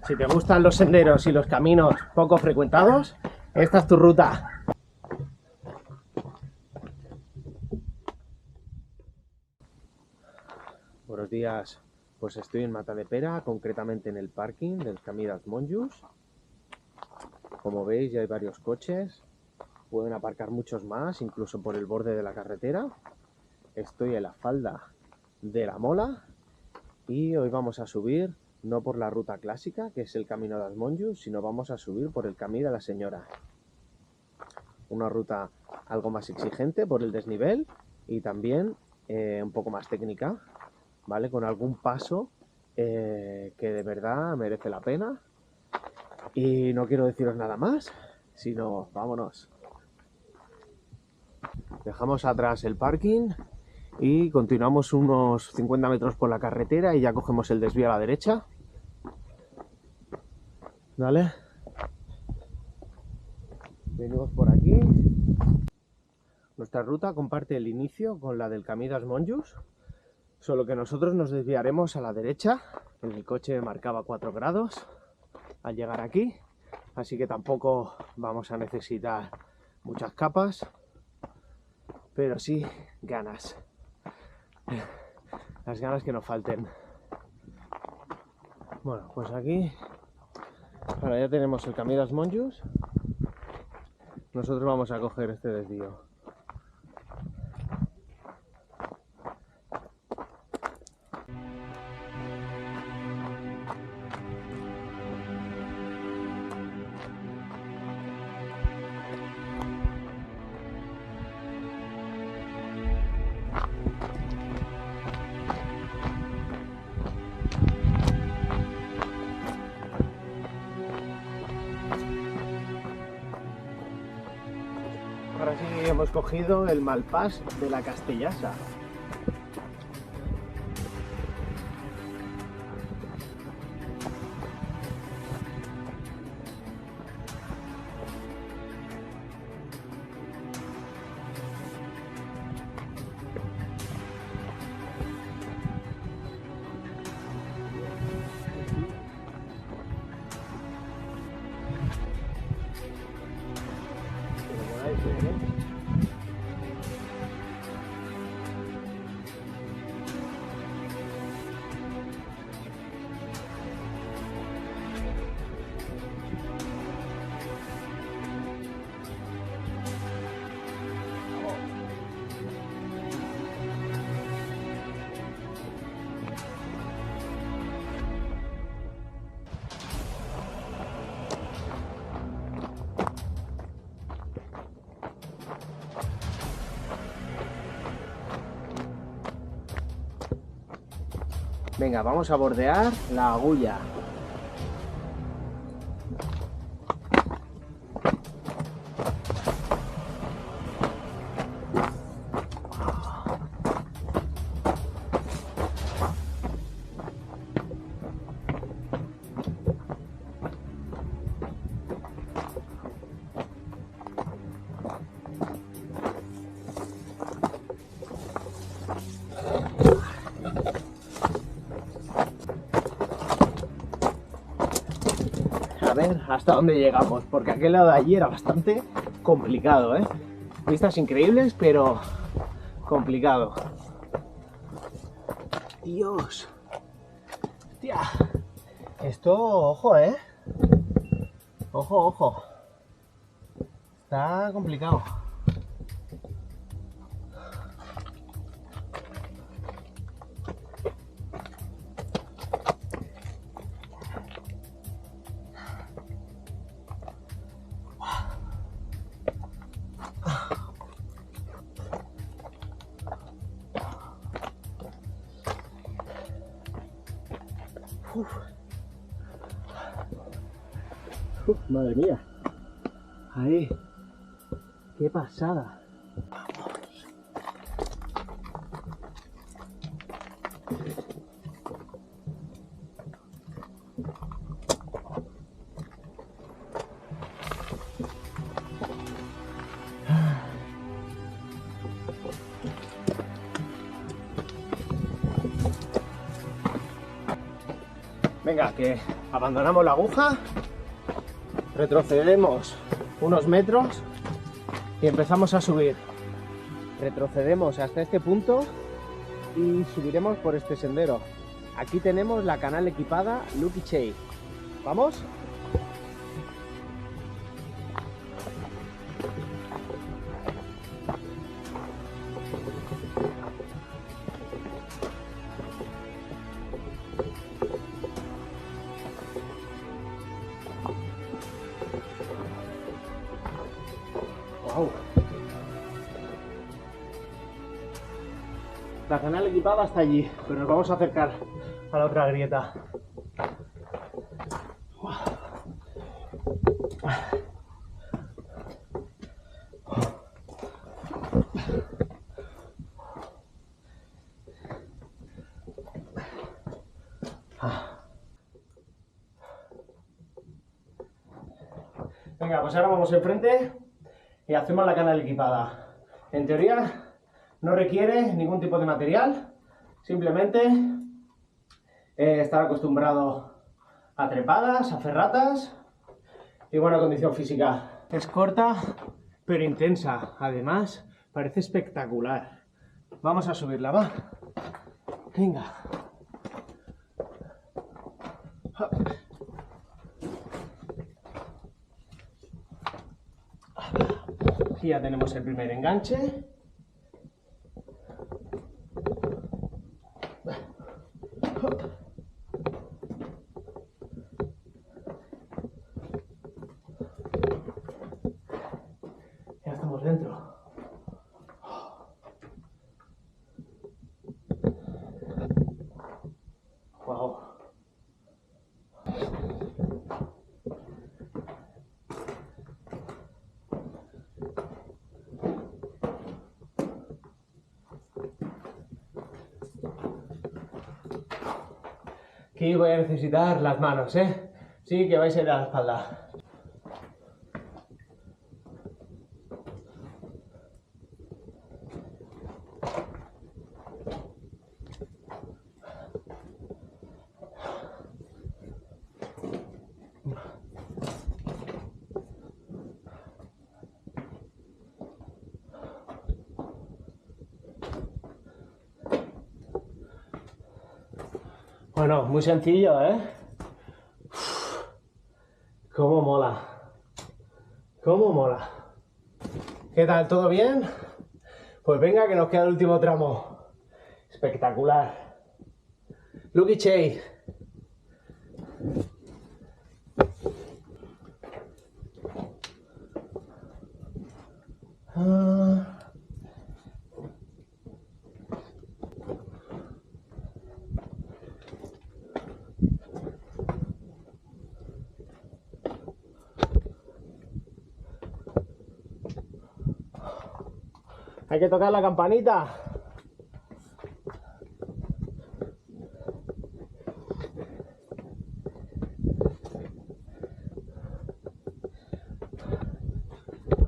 Si te gustan los senderos y los caminos poco frecuentados, esta es tu ruta. Buenos días, pues estoy en Matadepera, concretamente en el parking del Camí dels Monjos. Como veis ya hay varios coches, pueden aparcar muchos más, incluso por el borde de la carretera. Estoy en la falda de la Mola y hoy vamos a subir no por la ruta clásica, que es el Camino dels Monjos, sino vamos a subir por el Camí de la Señora. Una ruta algo más exigente por el desnivel y también un poco más técnica, ¿vale? Con algún paso que de verdad merece la pena. Y no quiero deciros nada más, sino vámonos. Dejamos atrás el parking y continuamos unos 50 metros por la carretera y ya cogemos el desvío a la derecha. ¿Vale? Venimos por aquí. Nuestra ruta comparte el inicio con la del Camí dels Monjos, solo que nosotros nos desviaremos a la derecha. En el coche marcaba 4 grados al llegar aquí, así que tampoco vamos a necesitar muchas capas, pero sí ganas. Las ganas que nos falten. Bueno, pues aquí ahora ya tenemos el Camí dels Monjos. Nosotros vamos a coger este desvío. Ahora sí hemos cogido el Malpàs de la Castellassa. Venga, vamos a bordear la Agulla. A ver hasta dónde llegamos, porque aquel lado de allí era bastante complicado, ¿eh? Vistas increíbles, pero complicado. Dios. Tía. Esto, ojo, ¿eh? Ojo, ojo. Está complicado. Madre mía. Ahí. Qué pasada. Venga, que Abandonamos la aguja, retrocedemos unos metros y empezamos a subir. Retrocedemos hasta este punto y subiremos por este sendero. Aquí tenemos la canal equipada Lucky Chase. ¿Vamos? Wow. La canal equipada está allí, pero nos vamos a acercar a la otra grieta. Venga, pues ahora vamos enfrente y hacemos la canal equipada. En teoría no requiere ningún tipo de material, simplemente estar acostumbrado a trepadas, a ferratas y buena condición física. Es corta pero intensa, además parece espectacular. Vamos a subirla, va. Venga. Aquí ya tenemos el primer enganche. Ya estamos dentro. Wow. Aquí voy a necesitar las manos, ¿eh? Sí, que vais a ir a la espalda. Bueno, muy sencillo, ¿eh? Uf, cómo mola. Cómo mola. ¿Qué tal? ¿Todo bien? Pues venga, que nos queda el último tramo. Espectacular. Lucky Chase. Hay que tocar la campanita.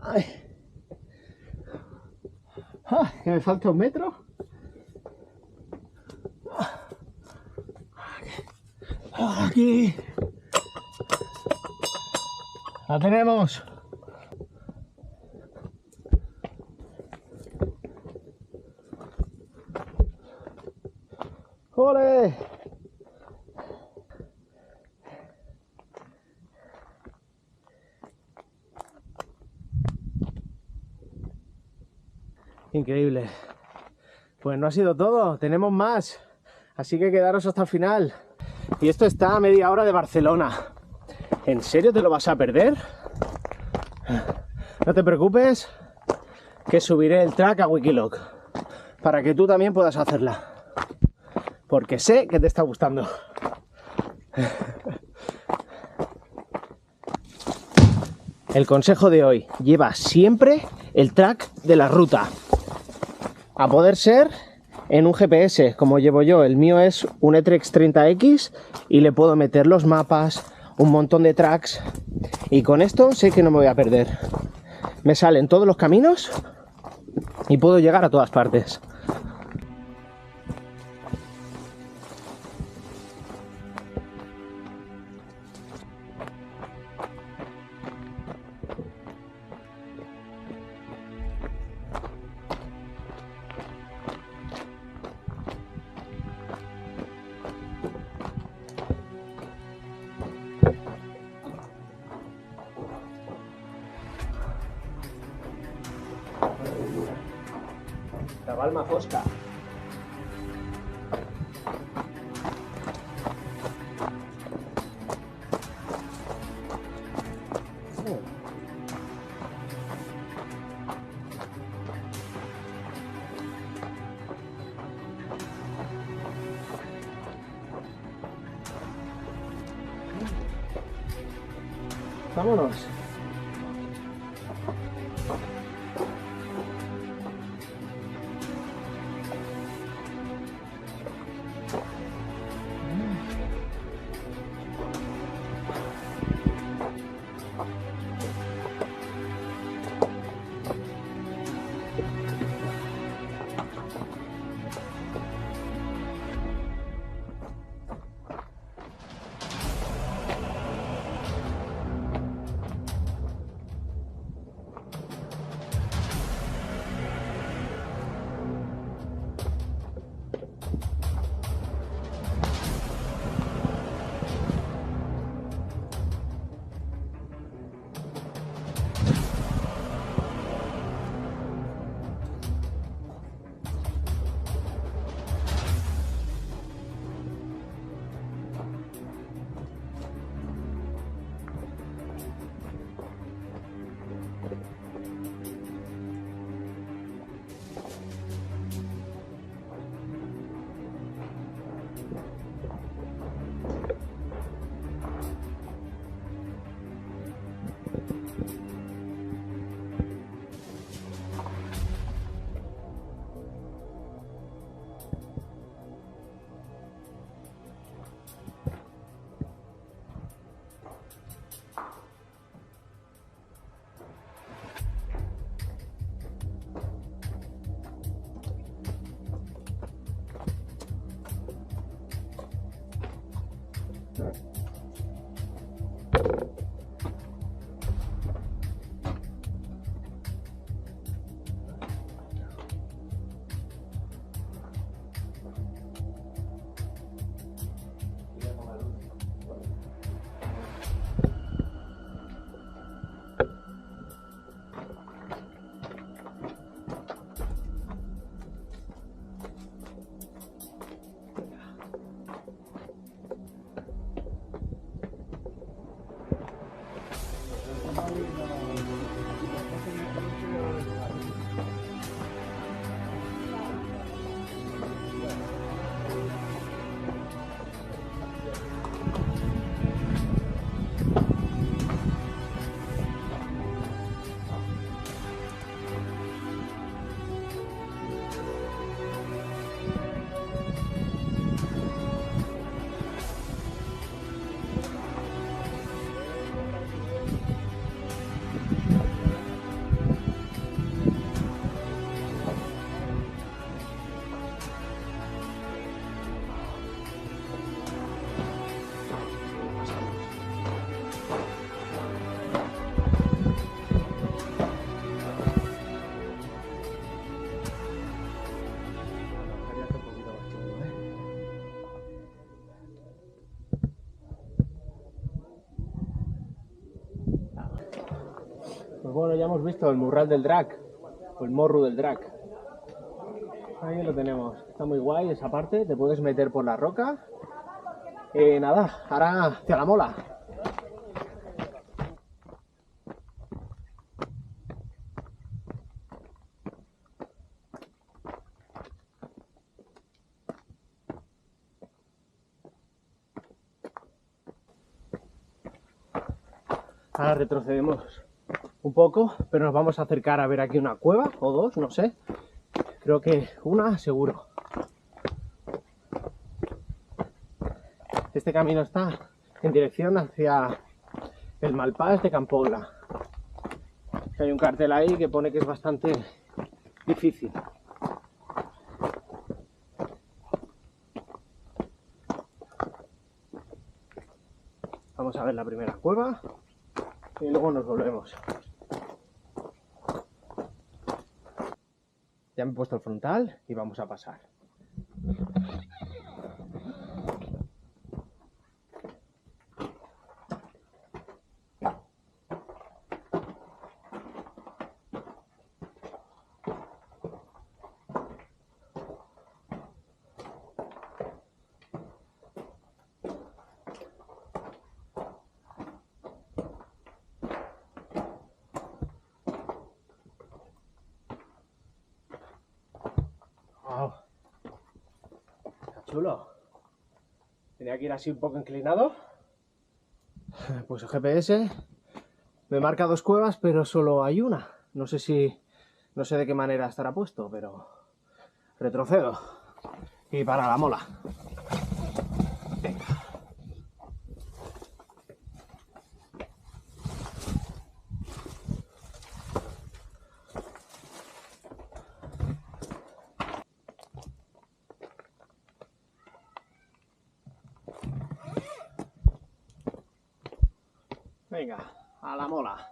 Ay. Ah, que me falta 1 metro. Aquí. La tenemos. ¡Ole! Increíble. Pues no ha sido todo, tenemos más. Así que quedaros hasta el final. Y esto está a media hora de Barcelona. ¿En serio te lo vas a perder? No te preocupes, que subiré el track a Wikiloc para que tú también puedas hacerla. Porque sé que te está gustando. El consejo de hoy: lleva siempre el track de la ruta. A poder ser en un GPS, como llevo yo. El mío es un E-Trex 30X y le puedo meter los mapas, un montón de tracks. Y con esto sé que no me voy a perder. Me salen todos los caminos y puedo llegar a todas partes. La Balma Fosca. Vámonos. Pues bueno, ya hemos visto el Murral del Drac, o el Morro del Drac. Ahí lo tenemos, está muy guay esa parte, te puedes meter por la roca. Nada, ahora hacia la mola. Ahora retrocedemos un poco, pero nos vamos a acercar a ver aquí una cueva, o dos, no sé. Creo que una seguro. Este camino está en dirección hacia el Malpàs de Campobla. Hay un cartel ahí que pone que es bastante difícil. Vamos a ver la primera cueva y luego nos volvemos. Ya me he puesto el frontal y vamos a pasar. Oh, está chulo. Tenía que ir así un poco inclinado. Pues el GPS me marca 2 cuevas, pero solo hay una. No sé de qué manera estará puesto, pero retrocedo. Y para la mola. Venga. Venga, a la mola.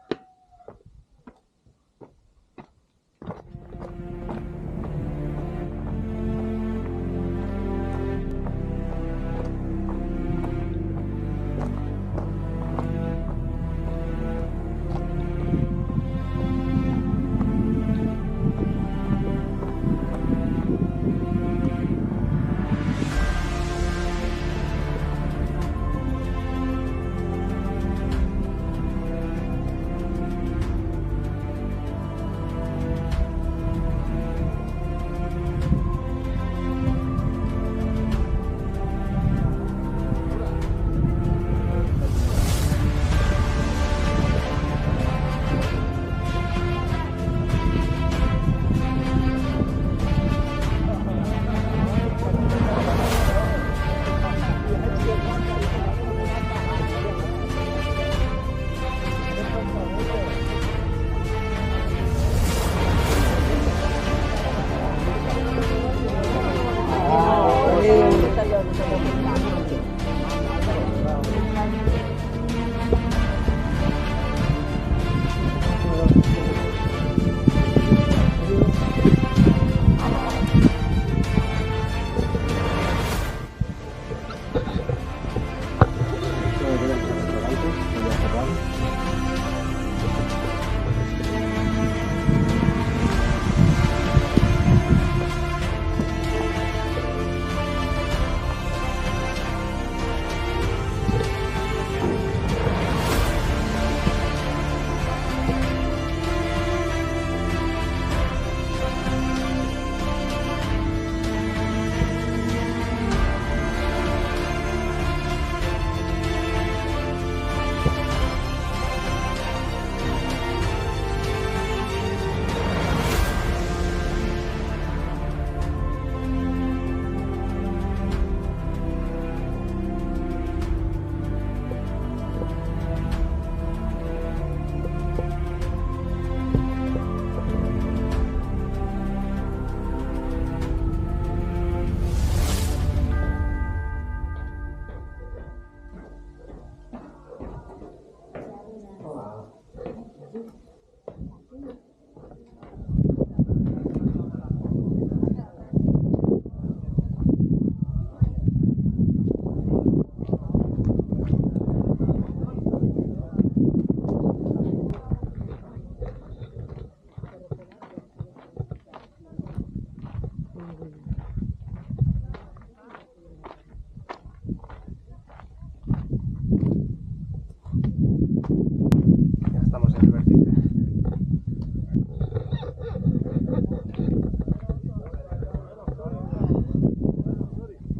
Ya estamos en el vértice.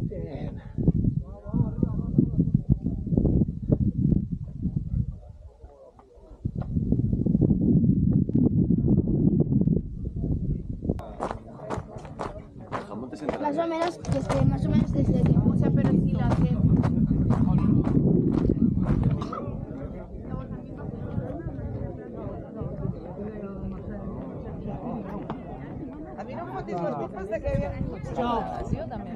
Bien. Más o menos, más o menos desde que... O sea, pero si la hace... A mí no me fotis los tipos de que vienen mucho. Yo también.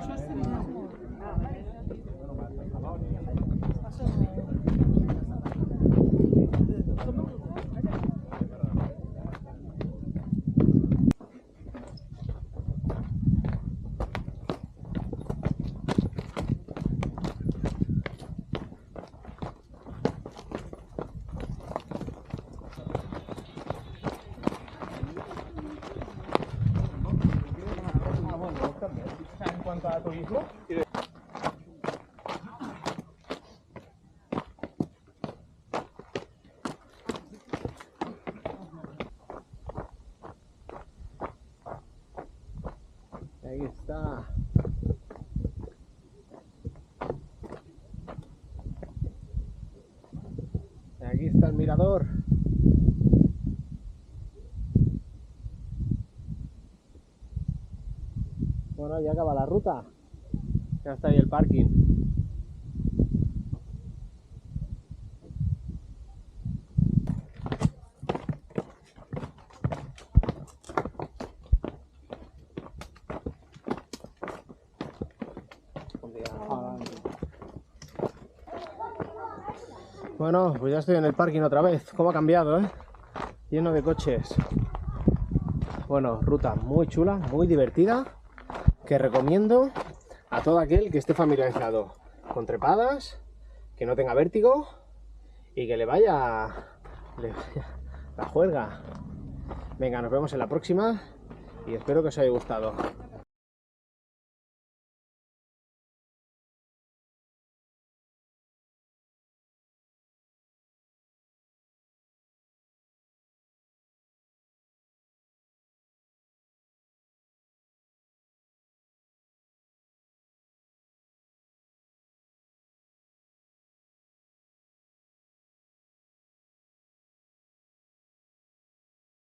En cuanto a turismo. Ahí está. Aquí está el mirador. Bueno, ya acaba la ruta. Ya está ahí el parking. Bueno, pues ya estoy en el parking otra vez. ¿Cómo ha cambiado, eh? Lleno de coches. Bueno, ruta muy chula, muy divertida, que recomiendo a todo aquel que esté familiarizado con trepadas, que no tenga vértigo y que le vaya la juerga. Venga, nos vemos en la próxima y espero que os haya gustado.